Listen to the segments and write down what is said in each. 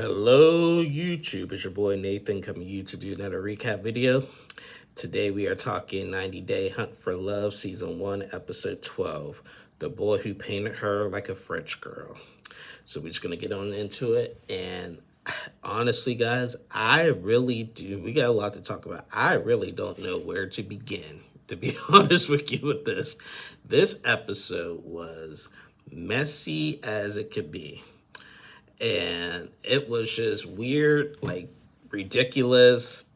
Hello, YouTube. It's your boy Nathan coming to you to do another recap video. Today we are talking 90 Day Hunt for Love, Season 1, Episode 12. The Boy Who Painted Her Like a French Girl. So we're just going to get on into it. And honestly, guys, I really do. We got a lot to talk about. I really don't know where to begin, to be honest with you with this. This episode was messy as it could be. And it was just weird, like ridiculous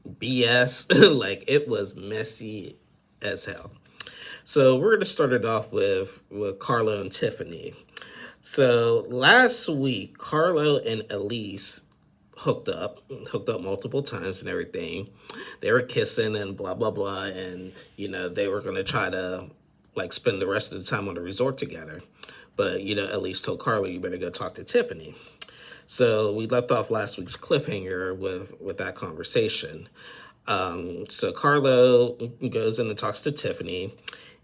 BS. Like it was messy as hell. So we're gonna start it off with Carlo and Tiffany. So last week, Carlo and Elise hooked up multiple times and everything. They were kissing and blah blah blah, and they were gonna try to like spend the rest of the time on the resort together. But Elise told Carlo, you better go talk to Tiffany. So we left off last week's cliffhanger with that conversation. So Carlo goes in and talks to Tiffany,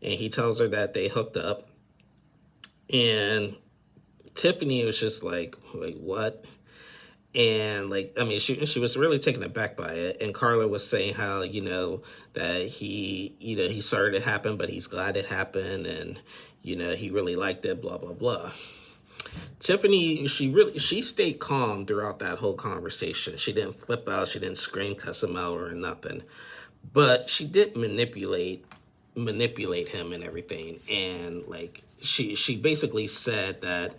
and he tells her that they hooked up. And Tiffany was just like, wait, what? And she was really taken aback by it. And Carlo was saying how, that he started it happen, but he's glad it happened. And, he really liked it, blah, blah, blah. Tiffany, she stayed calm throughout that whole conversation. She didn't flip out. She didn't scream, cuss him out or nothing. But she did manipulate him and everything. And like, she basically said that,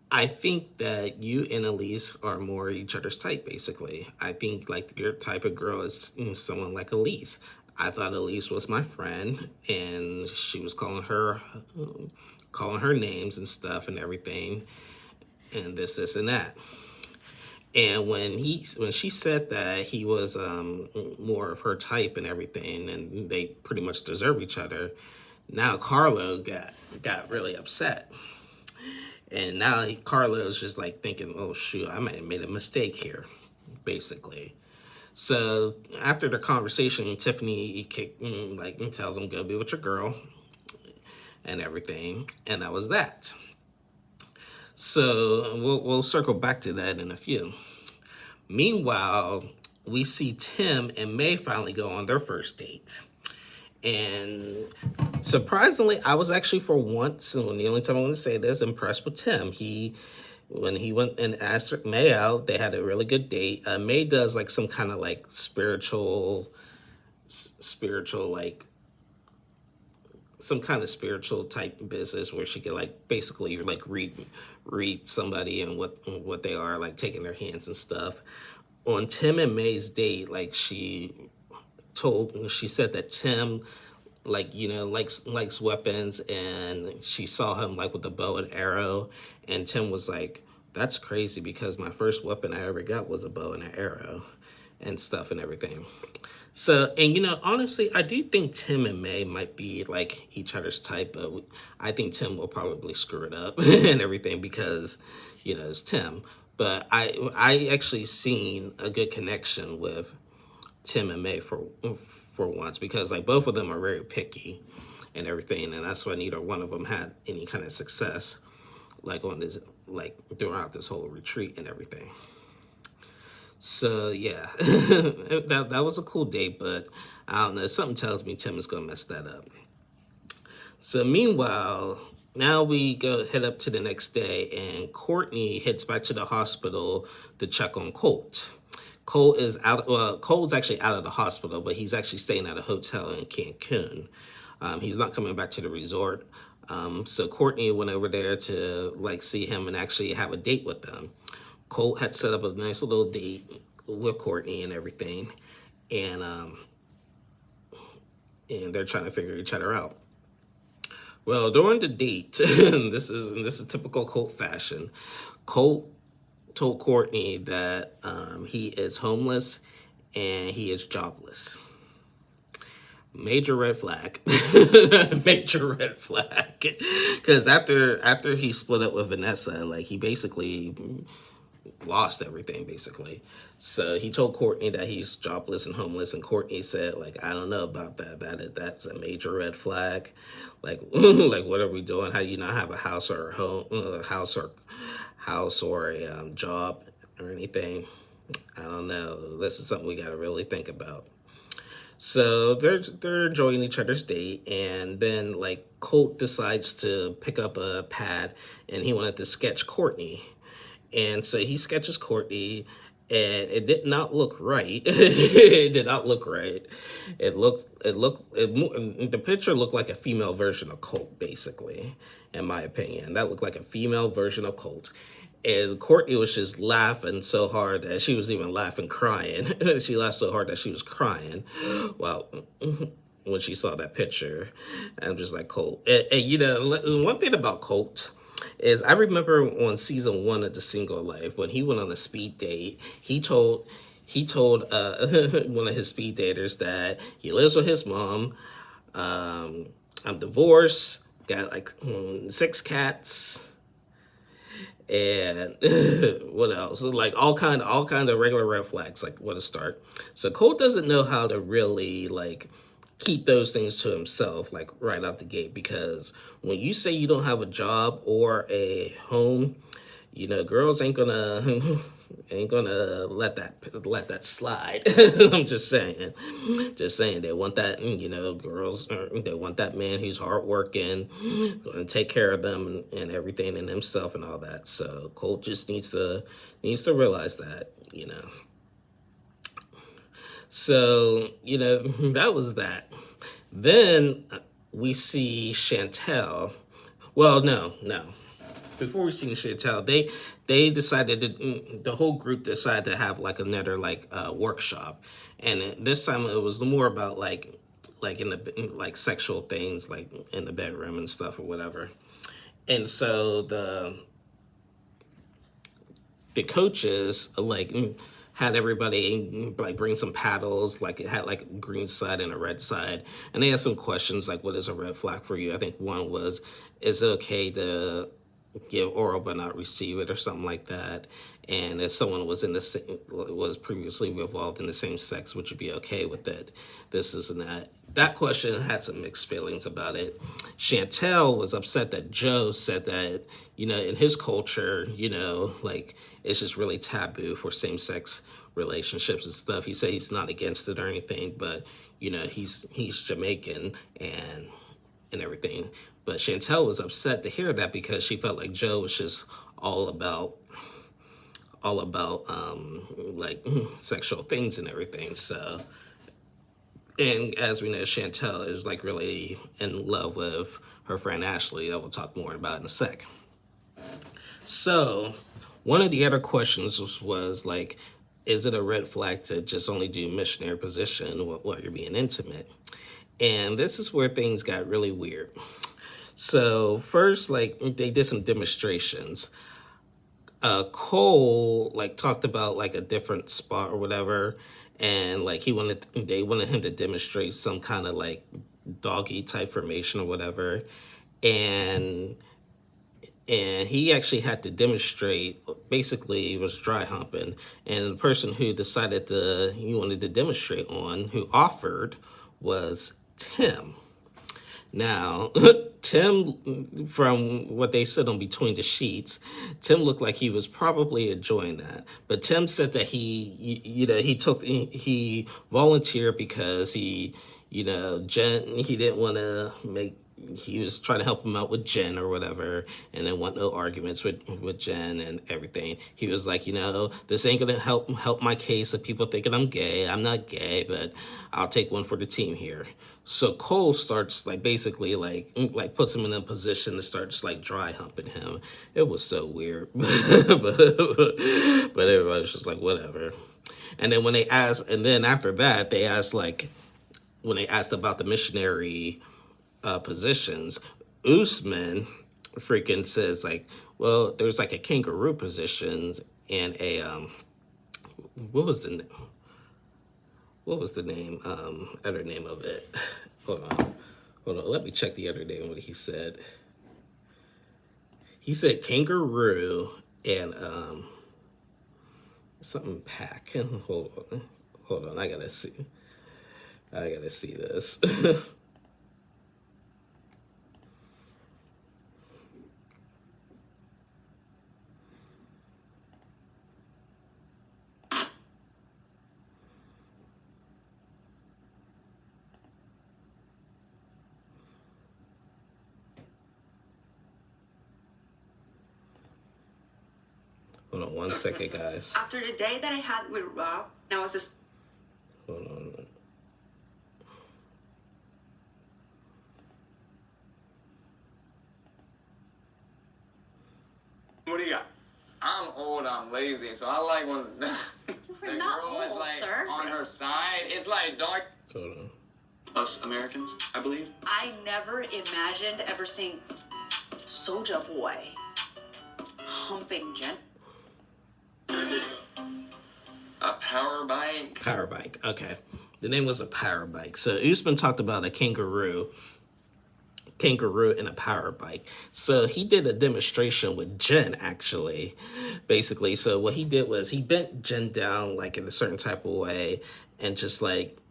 I think that you and Elise are more each other's type, basically. I think like your type of girl is someone like Elise. I thought Elise was my friend, and she was calling her names and stuff and everything, and this and that. And when she said that he was more of her type and everything, and they pretty much deserve each other, now Carlo got really upset. And now Carlo's just like thinking, oh shoot, I might have made a mistake here, basically. So after the conversation, Tiffany tells him, go be with your girl and everything. And that was that. So we'll circle back to that in a few. Meanwhile, we see Tim and May finally go on their first date. And surprisingly, I was actually for once, and the only time I'm going to say this, impressed with Tim. When he went and asked May out, they had a really good date. May does like some kind of like spiritual like some kind of spiritual type business where she could like basically like read somebody and what they are, like taking their hands and stuff. On Tim and May's date, like she said that Tim likes weapons, and she saw him like with a bow and arrow, and Tim was like, that's crazy because my first weapon I ever got was a bow and an arrow and stuff and everything. So, and honestly, I do think Tim and May might be like each other's type, but I think Tim will probably screw it up and everything because it's Tim. But I actually seen a good connection with Tim and May for once, because like both of them are very picky and everything, and that's why neither one of them had any kind of success like on this, like throughout this whole retreat and everything. So yeah, that was a cool date, but I don't know, something tells me Tim is gonna mess that up. So meanwhile, now we head up to the next day, and Courtney heads back to the hospital to check on Colt. Colt is actually out of the hospital, but he's actually staying at a hotel in Cancun. He's not coming back to the resort. So Courtney went over there to like see him and actually have a date with them. Colt had set up a nice little date with Courtney and everything, and they're trying to figure each other out. Well, during the date, this is typical Colt fashion. Colt told Courtney that he is homeless and he is jobless. Major red flag. Major red flag. Because after he split up with Vanessa, like he basically lost everything basically. So he told Courtney that he's jobless and homeless, and Courtney said, like, I don't know about that. That's a major red flag. Like, like, what are we doing? How do you not have a house or a home, house or a job or anything? I don't know. This is something we got to really think about. So they're enjoying each other's date, and then like Colt decides to pick up a pad, and he wanted to sketch Courtney, and so he sketches Courtney, and it did not look right. It did not look right. The picture looked like a female version of Colt, basically, in my opinion. That looked like a female version of Colt. And Courtney was just laughing so hard that she was even laughing, crying. She laughed so hard that she was crying. Well, when she saw that picture, I'm just like, Colt. And you know, one thing about Colt is I remember on season 1 of The Single Life, when he went on a speed date, he told one of his speed daters that he lives with his mom. I'm divorced, got like 6 cats, and what else? Like all kind of regular red flags. Like, what a start. So Colt doesn't know how to really like keep those things to himself, like right out the gate, because when you say you don't have a job or a home, you know, girls ain't gonna let that slide. I'm just saying, they want that, you know, girls, they want that man who's hardworking, gonna take care of them and everything, and himself and all that. So Colt just needs to realize that, you know. So, you know, that was that. Then we see Chantel. Well, no. Before we see Chantel, they decided to, the whole group decided to have like another like workshop, and this time it was more about like in the like sexual things, like in the bedroom and stuff or whatever. And so the coaches like had everybody like bring some paddles, like it had like a green side and a red side, and they had some questions like, what is a red flag for you? I think one was, is it okay to give oral but not receive it, or something like that? And if someone was was previously involved in the same sex, would you be okay with it? This is and that. That question had some mixed feelings about it. Chantel was upset that Joe said that, you know, in his culture, you know, like it's just really taboo for same-sex relationships and stuff. He said he's not against it or anything, but you know, he's Jamaican and everything. But Chantel was upset to hear that because she felt like Joe was just all about like sexual things and everything. So, and as we know, Chantel is like really in love with her friend Ashley, that we'll talk more about in a sec. So one of the other questions was like, is it a red flag to just only do missionary position while you're being intimate? And this is where things got really weird. So first, like, they did some demonstrations. Cole like talked about like a different spot or whatever, and like they wanted him to demonstrate some kind of like doggy type formation or whatever, and he actually had to demonstrate, basically was dry humping, and the person who decided he wanted to demonstrate on, who offered, was Tim. Now, Tim, from what they said on Between the Sheets, Tim looked like he was probably enjoying that. But Tim said that he volunteered because he didn't want to he was trying to help him out with Jen or whatever, and then want no arguments with Jen and everything. He was like, this ain't gonna help my case of people thinking I'm gay. I'm not gay, but I'll take one for the team here. So Cole starts like basically like puts him in a position to start just like dry humping him. It was so weird, but everybody was just like whatever. And then after that they asked, like, when they asked about the missionary positions, Usman freaking says like, well, there's like a kangaroo position and a what was the other name of it? Hold on, let me check the other name. What he said. He said kangaroo and Something pack. Hold on. I gotta see this. Hold on 1 second, guys. After the day that I had with Rob, I was just... Hold on. What do you got? I'm old, I'm lazy, so I like when the not girl is old, like sir. on her side. It's like dark. Hold on. Us Americans, I believe. I never imagined ever seeing Soulja Boy humping Jen. A power bike. Power bike. Okay. The name was a power bike. So Usman talked about a kangaroo and a power bike. So he did a demonstration with Jen, actually, basically. So what he did was he bent Jen down like in a certain type of way and just started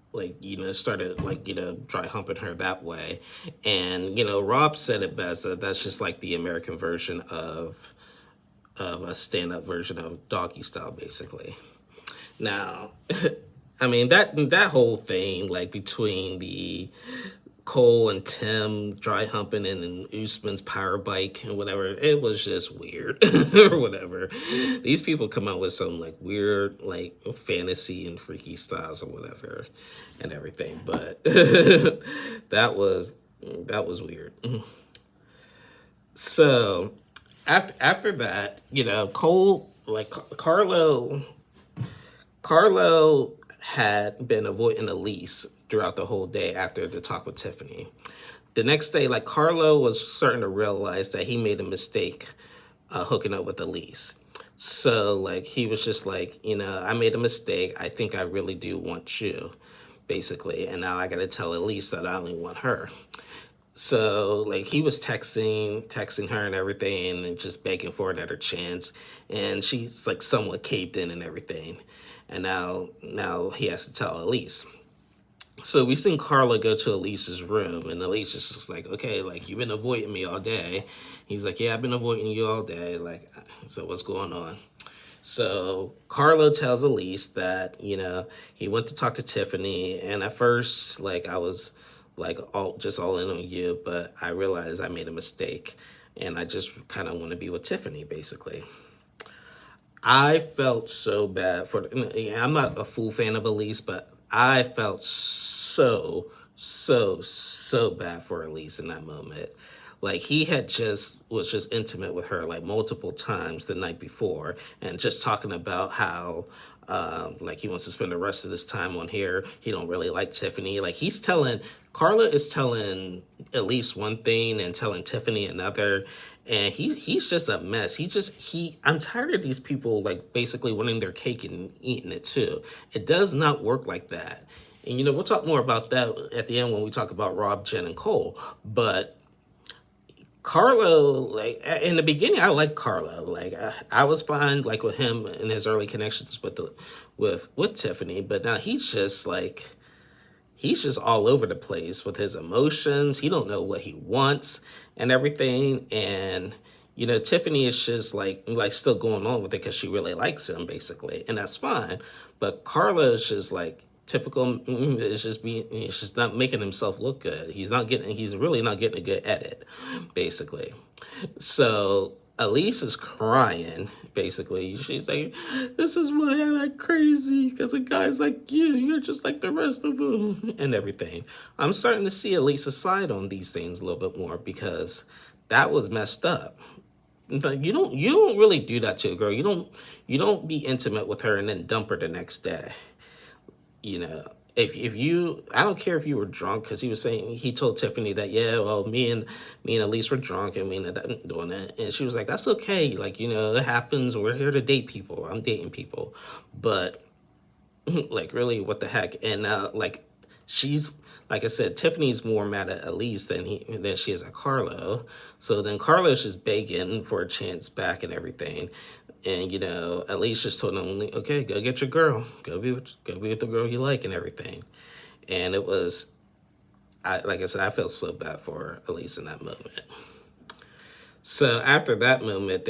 dry humping her that way. And Rob said it best, that that's just like the American version of a stand-up version of doggy style, basically. Now, I mean, that whole thing, like between the Cole and Tim dry humping and then Usman's power bike and whatever, it was just weird or whatever. These people come out with some like weird like fantasy and freaky styles or whatever and everything, but that was weird. So after that, Cole, like Carlo had been avoiding Elise throughout the whole day after the talk with Tiffany. The next day, like, Carlo was starting to realize that he made a mistake hooking up with Elise. So, like, he was just like, I made a mistake. I think I really do want you, basically. And now I got to tell Elise that I only want her. So, like, he was texting her and everything and just begging for another chance. And she's, like, somewhat caved in and everything. And now he has to tell Elise. So we seen Carla go to Elise's room, and Elise is just like, okay, like, you've been avoiding me all day. He's like, yeah, I've been avoiding you all day. Like, so what's going on? So Carlo tells Elise that, he went to talk to Tiffany, and at first, like, I was like all in on you, but I realized I made a mistake, and I just kind of want to be with Tiffany, basically. I felt so bad I'm not a full fan of Elise, but I felt so bad for Elise in that moment. Like, he was just intimate with her like multiple times the night before, and just talking about how like he wants to spend the rest of his time on here. He don't really like Tiffany. Like, Carla is telling Elise one thing and telling Tiffany another, and he's just a mess. I'm tired of these people like basically wanting their cake and eating it too. It does not work like that. And we'll talk more about that at the end when we talk about Rob, Jen, and Cole. But Carlo, like, in the beginning, I liked Carlo. Like, I was fine, like, with him and his early connections with Tiffany. But now he's just all over the place with his emotions. He don't know what he wants and everything. And Tiffany is just like still going on with it because she really likes him, basically, and that's fine. But Carlo is just like typical. It's just not making himself look good. He's really not getting a good edit, basically. So Elise is crying, basically. She's like, this is why I like crazy, because a guy's like you're just like the rest of them, and everything. I'm starting to see Elise's side on these things a little bit more, because that was messed up. But you don't really do that to a girl. You don't be intimate with her and then dump her the next day. If you, I don't care if you were drunk, because he told Tiffany that, yeah, well, me and Elise were drunk and we ended up doing it. And she was like, that's okay. Like, it happens. We're here to date people. I'm dating people. But like, really, what the heck? And like, she's, like I said, Tiffany's more mad at Elise than she is at Carlo. So then Carlo's just begging for a chance back and everything. And, you know, Elise just told him, okay, go get your girl. Go be with the girl you like and everything. And it was, like I said, I felt so bad for Elise in that moment. So after that moment,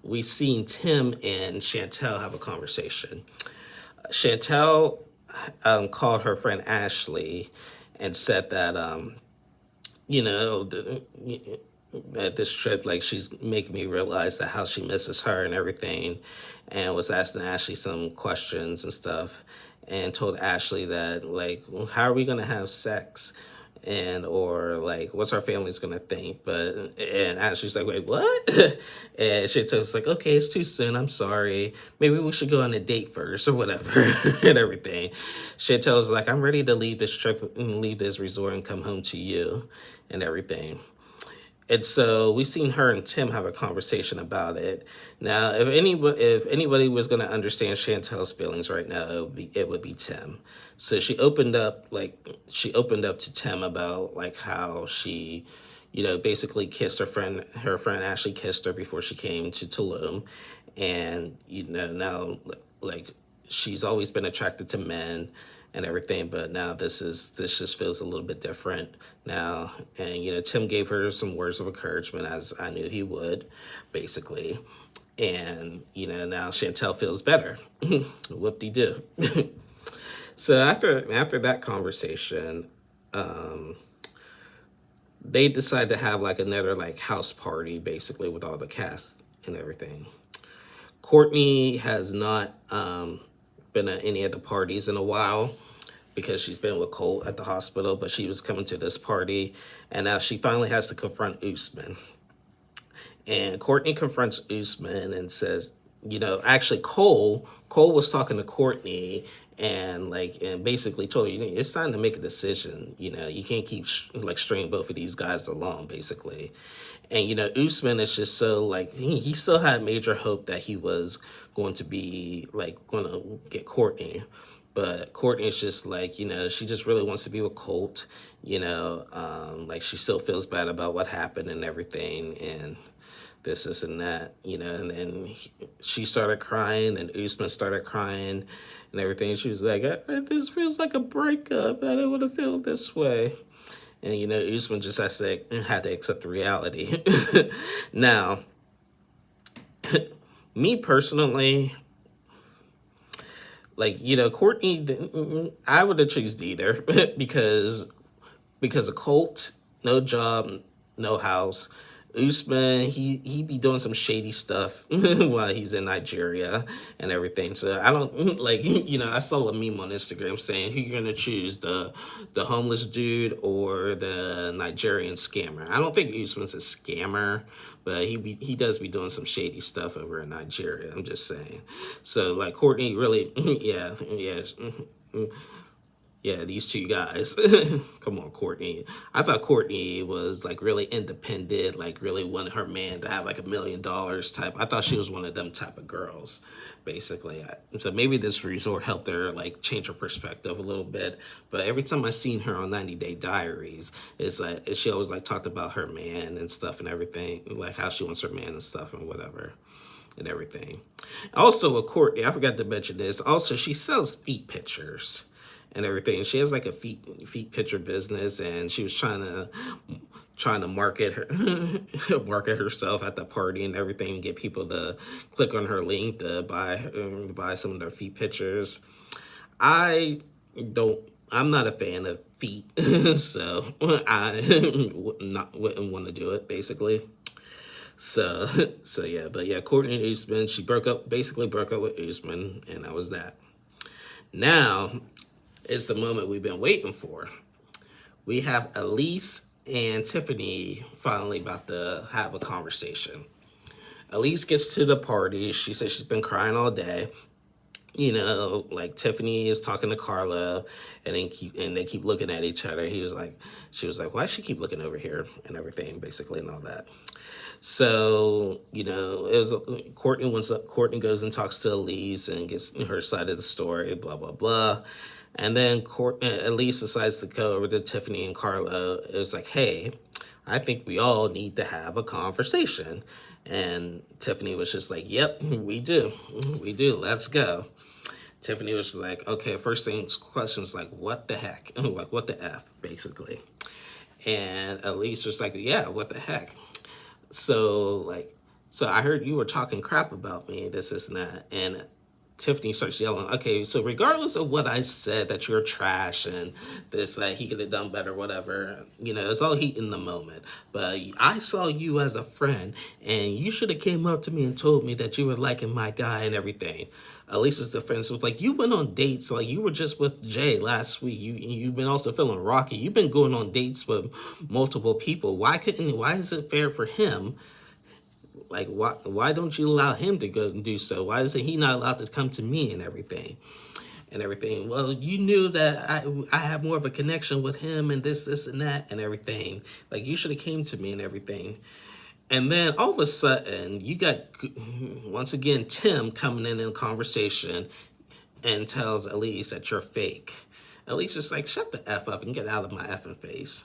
we seen Tim and Chantel have a conversation. Chantel called her friend Ashley and said that, you know, at this trip, like, she's making me realize that how she misses her and everything, and was asking Ashley some questions and stuff, and told Ashley that, like, well, how are we going to have sex? And or like, what's our family's gonna think? And Ashley's like, wait, what? And Chantel's like, okay, it's too soon, I'm sorry, maybe we should go on a date first or whatever. And everything. Chantel's like, I'm ready to leave this trip and leave this resort and come home to you and everything. And so we seen her and Tim have a conversation about it. Now, if anybody was going to understand Chantel's feelings right now, it would be Tim. So she opened up to Tim about like how she, you know, basically kissed her friend Ashley kissed her before she came to Tulum. And, you know, now like she's always been attracted to men and everything, but now this just feels a little bit different now. And, you know, Tim gave her some words of encouragement, as I knew he would, basically. And, you know, now Chantel feels better. Whoop-de-doo. So after that conversation, they decided to have like another like house party, basically, with all the cast and everything. Courtney has not been at any of the parties in a while because she's been with Colt at the hospital, but she was coming to this party, and now she finally has to confront Usman. And Courtney confronts Usman and says, you know, actually Cole was talking to Courtney and basically told her, you know, it's time to make a decision. You know, you can't keep stringing both of these guys along, basically. And, you know, Usman is just so, like, he still had major hope that he was going to be, like, going to get Courtney. But Courtney's just, like, you know, she just really wants to be with Colt, you know. Like, she still feels bad about what happened and everything, and this and that, you know. And then she started crying, and Usman started crying and everything. She was like, this feels like a breakup. I don't want to feel this way. And, you know, Usman just had to accept the reality. Now, me personally, like, you know, Courtney, I would have chosen either because of Colt, no job, no house. Usman, he be doing some shady stuff while he's in Nigeria and everything. So I don't, like, you know, I saw a meme on Instagram saying, who you're gonna choose, the homeless dude or the Nigerian scammer? I don't think Usman's a scammer, but he does be doing some shady stuff over in Nigeria. I'm just saying. So like Courtney really, yeah, these two guys. Come on, Courtney. I thought Courtney was like really independent, like really wanted her man to have like $1 million type. I thought she was one of them type of girls, basically. So maybe this resort helped her like change her perspective a little bit. But every time I seen her on 90 Day Diaries, it's like she always like talked about her man and stuff and everything, like how she wants her man and stuff and whatever. And everything. Also with Courtney, I forgot to mention this. Also, she sells feet pictures and everything. She has like a feet picture business, and she was trying to market herself at the party and everything, and get people to click on her link to buy some of their feet pictures. I'm not a fan of feet, so I wouldn't want to do it, basically. So yeah, but yeah, Courtney and Usman, she basically broke up with Usman, and that was that. Now, it's the moment we've been waiting for. We have Elise and Tiffany finally about to have a conversation. Elise gets to the party. She says she's been crying all day. You know, like Tiffany is talking to Carla, and they keep looking at each other. She was like, why does she keep looking over here and everything, basically, and all that. So, you know, it was Courtney goes and talks to Elise and gets her side of the story, blah, blah, blah. And then Elise decides to go over to Tiffany and Carlo. It was like, hey, I think we all need to have a conversation. And Tiffany was just like, yep, we do. We do. Let's go. Tiffany was like, okay, first things questions like, what the heck? Like, what the F, basically. And Elise was like, yeah, what the heck? So I heard you were talking crap about me, this, and that. And Tiffany starts yelling, okay, so regardless of what I said, that you're trash and this, that he could have done better, whatever, it's all heat in the moment. But I saw you as a friend, and you should have came up to me and told me that you were liking my guy and everything. Elisa's defense was like, you went on dates, like you were just with Jay last week. You've been also feeling rocky. You've been going on dates with multiple people. Why is it fair for him? Like, why don't you allow him to go and do so? Why isn't he not allowed to come to me and everything? Well, you knew that I have more of a connection with him and this, and that, and everything. Like, you should have came to me and everything. And then all of a sudden, you got, once again, Tim coming in conversation and tells Elise that you're fake. Elise is like, shut the F up and get out of my effing face.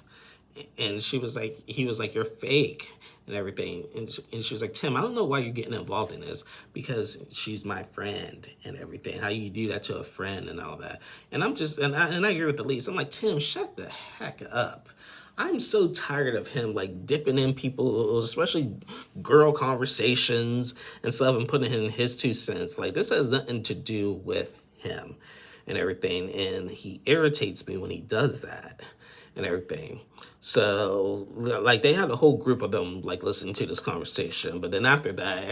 And he was like, you're fake and everything. And she was like, Tim, I don't know why you're getting involved in this, because she's my friend and everything. How you do that to a friend and all that. And I agree with Elise. I'm like, Tim, shut the heck up. I'm so tired of him like dipping in people, especially girl conversations and stuff, and putting in his 2 cents. Like, this has nothing to do with him and everything. And he irritates me when he does that and everything. So, like, they had a whole group of them, like, listening to this conversation. But then after that,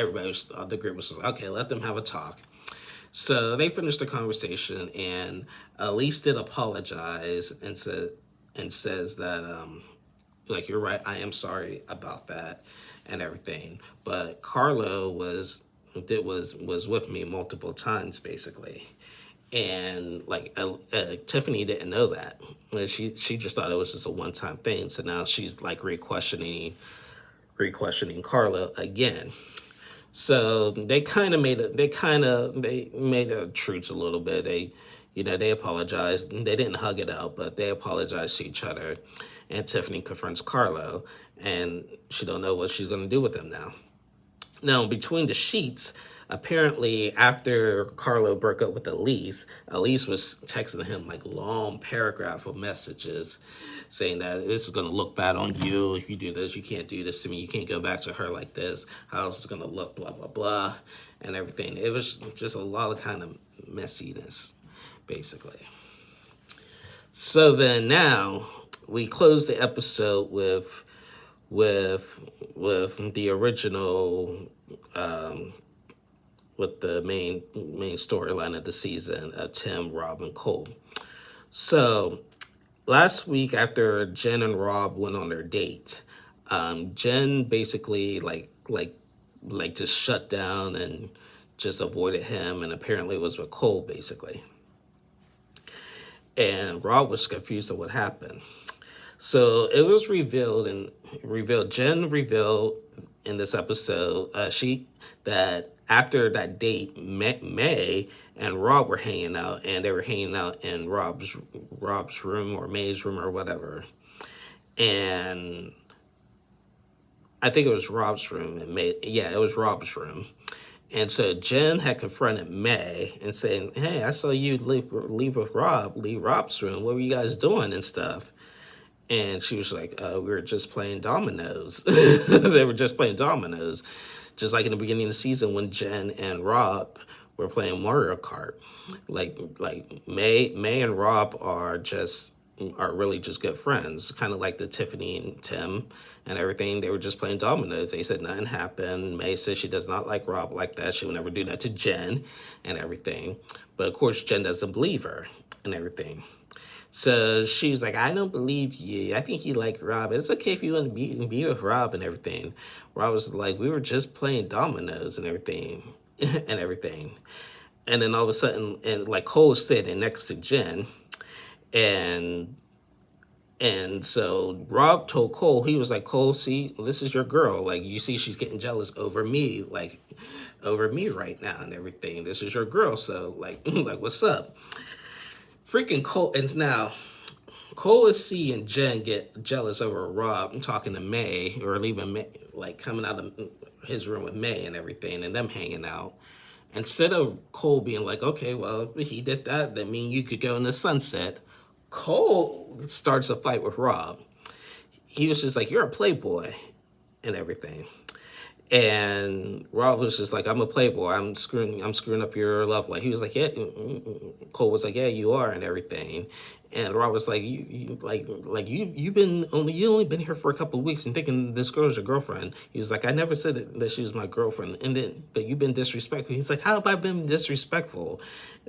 the group was like, okay, let them have a talk. So they finished the conversation, and Elise did apologize and says that, like, you're right, I am sorry about that and everything. But Carlo was with me multiple times, basically. And like Tiffany didn't know that. She just thought it was just a one-time thing. So now she's like re-questioning Carlo again. So they made a truce a little bit. They apologized. They didn't hug it out, but they apologized to each other. And Tiffany confronts Carlo, and she don't know what she's going to do with him now. Now, between the sheets, apparently after Carlo broke up with Elise was texting him like long paragraph of messages saying that this is going to look bad on you. If you do this, you can't do this to me. You can't go back to her like this. How else is it going to look, blah, blah, blah, and everything. It was just a lot of kind of messiness, basically. So then now we close the episode with the original, with the main storyline of the season of Tim, Rob, and Cole. So last week, after Jen and Rob went on their date, Jen basically like just shut down and just avoided him, and apparently was with Cole, basically. And Rob was confused at what happened. So it was revealed, Jen revealed in this episode, that after that date, May and Rob were hanging out, and they were hanging out in Rob's room or May's room or whatever. And I think it was Rob's room, and it was Rob's room. And so Jen had confronted May and saying, hey, I saw you leave Rob's room. What were you guys doing and stuff? And she was like, we were just playing dominoes. They were just playing dominoes. Just like in the beginning of the season when Jen and Rob were playing Mario Kart. Like May and Rob are really just good friends. Kind of like the Tiffany and Tim and everything. They were just playing dominoes. They said nothing happened. May says she does not like Rob like that. She would never do that to Jen and everything. But of course, Jen doesn't believe her and everything. So she was like, I don't believe you. I think you like Rob. It's okay if you want to be with Rob and everything. Rob was like, we were just playing dominoes and everything. And then all of a sudden, and like Cole was sitting next to Jen. And so Rob told Cole, he was like, Cole, see, this is your girl. Like, you see she's getting jealous over me right now and everything. This is your girl. So like what's up? freaking Cole, and now Cole is seeing Jen get jealous over Rob. I'm talking to May, or leaving May, like coming out of his room with May and everything, and them hanging out. Instead of Cole being like, okay, well, he did that, that mean you could go in the sunset, Cole starts a fight with Rob. He was just like, you're a playboy and everything. And Rob was just like, I'm a playboy. I'm screwing up your love life. He was like, yeah. Cole was like, yeah, you are, and everything. And Rob was like, you've only been here for a couple of weeks and thinking this girl's your girlfriend. He was like, I never said that she was my girlfriend. And then, but you've been disrespectful. He's like, how have I been disrespectful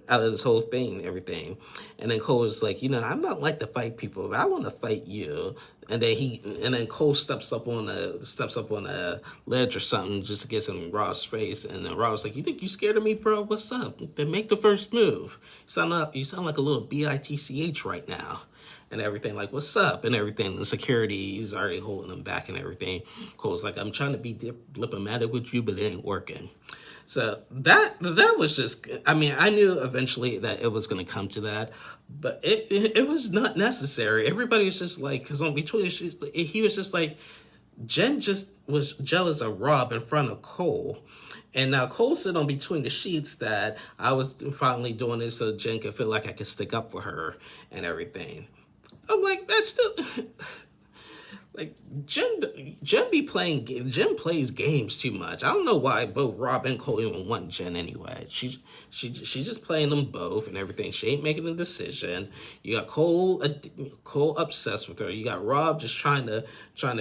out of this whole thing and everything? And then Cole was like, I'm not like to fight people, but I want to fight you. And then Cole steps up on a ledge or something just to get in Rob's face. And then Rob was like, you think you scared of me, bro? What's up? Then make the first move. You sound like a little bitch right now. And everything, like, what's up? And everything. The security is already holding him back and everything. Cole's like, I'm trying to be diplomatic with you, but it ain't working. So that was just, I mean, I knew eventually that it was going to come to that, but it was not necessary. Everybody was just like, because on between, he was just like, Jen just was jealous of Rob in front of Cole. And now Cole said on Between the Sheets that I was finally doing this so Jen could feel like I could stick up for her and everything. I'm like, that's still... Like, Jen plays games too much. I don't know why both Rob and Cole even want Jen anyway. She's just playing them both and everything. She ain't making a decision. You got Cole obsessed with her. You got Rob just trying to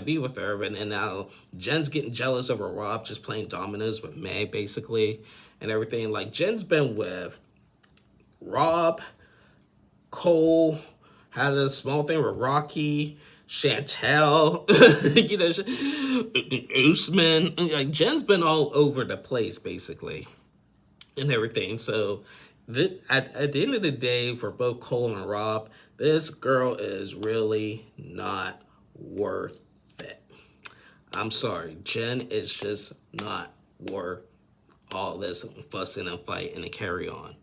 be with her, and now Jen's getting jealous over Rob just playing dominoes with May basically and everything. Like, Jen's been with Rob, Cole, had a small thing with Rocky, Chantel, Usman. Like, Jen's been all over the place basically and everything. So at the end of the day, for both Cole and Rob, this girl is really not worth it. I'm sorry, Jen is just not worth all this fussing and fighting and carry on.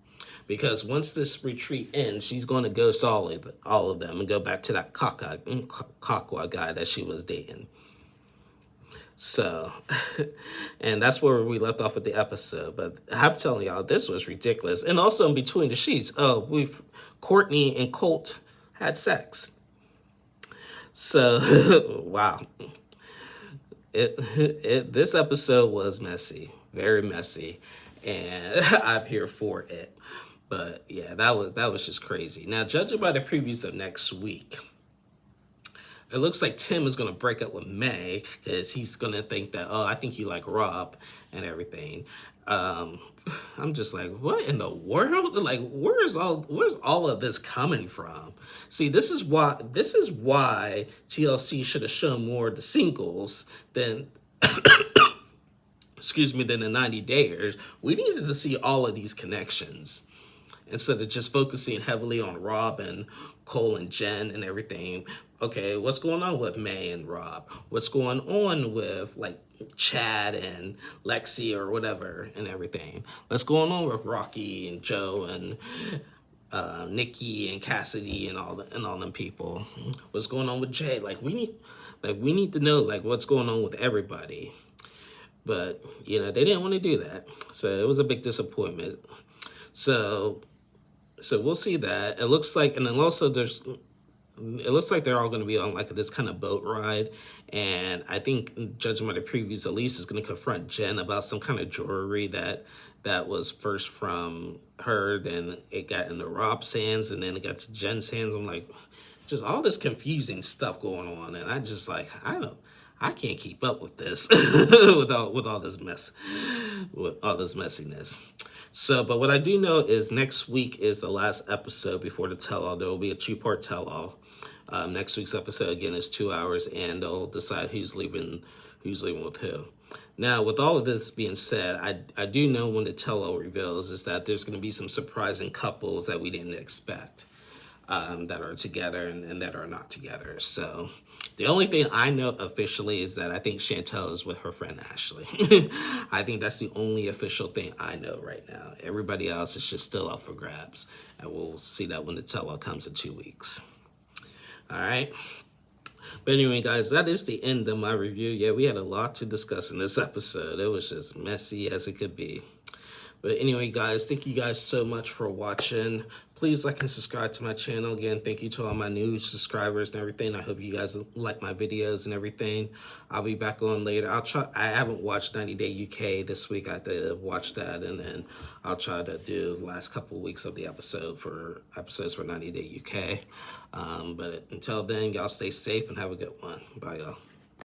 Because once this retreat ends, she's going to ghost all of them and go back to that Kakwa guy that she was dating. So, and that's where we left off with the episode. But I'm telling y'all, this was ridiculous. And also in Between the Sheets, Courtney and Colt had sex. So, wow. This episode was messy, very messy, and I'm here for it. But yeah, that was just crazy. Now, judging by the previews of next week, it looks like Tim is going to break up with May because he's going to think that, oh, I think you like Rob and everything. I'm just like, what in the world? Like, where's all of this coming from? See, this is why TLC should have shown more of the singles than than the 90 Dayers. We needed to see all of these connections instead of just focusing heavily on Rob and Cole and Jen and everything. Okay, what's going on with May and Rob? What's going on with, like, Chad and Lexi or whatever and everything? What's going on with Rocky and Joe and Nikki and Cassidy and all them people? What's going on with Jay? We need to know, like, what's going on with everybody. But, they didn't want to do that. So it was a big disappointment. So we'll see that. It looks like, and then also it looks like they're all going to be on, like, this kind of boat ride. And I think, judging by the previews, Elise is going to confront Jen about some kind of jewelry that was first from her, then it got into Rob's hands, and then it got to Jen's hands. I'm like, just all this confusing stuff going on. And I just, like, I can't keep up with this with all this mess, with all this messiness. So, but what I do know is next week is the last episode before the tell-all. There will be a 2-part tell-all. Next week's episode, again, is 2 hours, and they'll decide who's leaving with who. Now, with all of this being said, I do know when the tell-all reveals is that there's going to be some surprising couples that we didn't expect that are together and that are not together. So The only thing I know officially is that I think Chantel is with her friend Ashley. I think that's the only official thing I know right now. Everybody else is just still up for grabs. And we'll see that when the tell-all comes in 2 weeks. All right. But anyway, guys, that is the end of my review. Yeah, we had a lot to discuss in this episode. It was just messy as it could be. But anyway, guys, thank you guys so much for watching. Please like and subscribe to my channel. Again, thank you to all my new subscribers and everything. I hope you guys like my videos and everything. I'll be back on later. I haven't watched 90 Day UK this week. I have to watch that, and then I'll try to do the last couple of weeks of the episodes for 90 Day UK. But until then, y'all stay safe and have a good one. Bye, y'all.